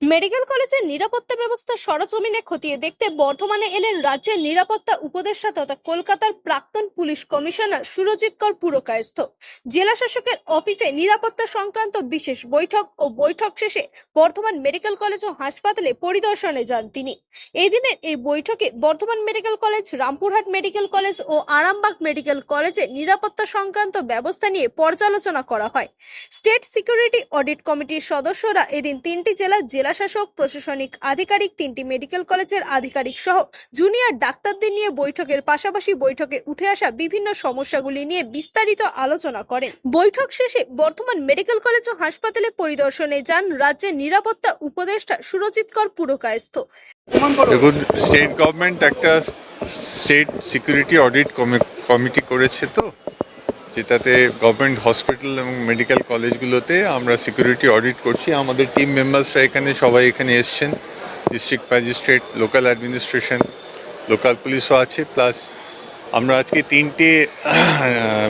Medical কলেজের নিরাপত্তা ব্যবস্থা সরেজমিনে খতিয়ে দেখতে বর্ধমানে এলেন রাজ্যের নিরাপত্তা উপদেষ্টা তথা কলকাতার প্রাক্তন পুলিশ কমিশনার সুরজিৎ কর পুরকায়স্থ। জেলা শাসকের অফিসে নিরাপত্তা সংক্রান্ত বিশেষ বৈঠক ও বৈঠক শেষে বর্ধমান মেডিকেল কলেজ ও হাসপাতালে পরিদর্শনে যান তিনি। এই দিনের এই বৈঠকে Bardhaman medical college, Rampurhat medical college ও আরামবাগ মেডিকেল কলেজে নিরাপত্তা সংক্রান্ত ব্যবস্থা নিয়ে পর্যালোচনা করা হয়। স্টেট সিকিউরিটি অডিট কমিটির সদস্যরা এদিন তিনটি জেলা শাসক, প্রশাসনিক আধিকারিক, তিনটি মেডিকেল কলেজের আধিকারিক সহ জুনিয়র ডাক্তারদের নিয়ে বৈঠকের পাশাপাশি বৈঠকে উঠে আসা বিভিন্ন সমস্যাগুলি নিয়ে বিস্তারিত আলোচনা করেন। বৈঠক শেষে বর্ধমান মেডিকেল কলেজ ও হাসপাতালে পরিদর্শনে যান রাজ্যের নিরাপত্তা উপদেষ্টা সুরজিৎ কর পুরকায়স্থ। দেখুন, স্টেট গভর্নমেন্ট একটা স্টেট সিকিউরিটি অডিট কমিটি করেছে, তো যেটাতে গভর্নমেন্ট হসপিটাল এবং মেডিকেল কলেজগুলোতে আমরা সিকিউরিটি অডিট করছি। আমাদের টিম মেম্বার্সরা সবাই এখানে এসছেন। District magistrate, local administration, local পুলিশও আছে। প্লাস আমরা আজকে তিনটে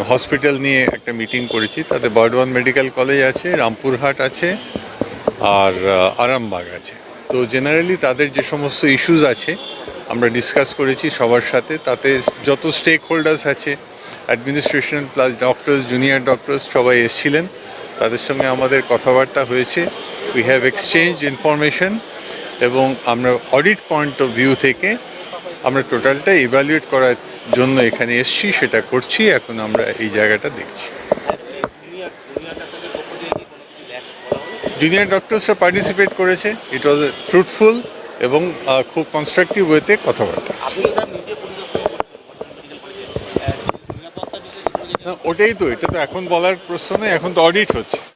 হসপিটাল নিয়ে একটা মিটিং করেছি। তাতে বর্ধমান মেডিকেল কলেজ আছে, রামপুরহাট আছে আর আরামবাগ আছে। তো জেনারেলি তাদের যে সমস্ত ইস্যুস আছে আমরা ডিসকাস করেছি সবার সাথে। তাতে যত স্টেক হোল্ডার্স আছে, administration plus doctors, junior doctors সবাই এসেছিলেন। তাদের সঙ্গে আমাদের কথাবার্তা হয়েছে। উই হ্যাভ এক্সচেঞ্জ ইনফরমেশন এবং আমরা অডিট পয়েন্ট অফ ভিউ থেকে আমরা টোটালটা ইভ্যালুয়েট করার জন্য এখানে এসেছি, সেটা করছি। এখন আমরা এই জায়গাটা দেখছি। জুনিয়র ডক্টরসরা পার্টিসিপেট করেছে। ইট ওয়াজ ফ্রুটফুল এবং খুব কনস্ট্রাকটিভ ওয়েতে কথাবার্তা। ওটাই তো, এটা তো এখন বলার প্রশ্ন নেই, এখন তো অডিট হচ্ছে।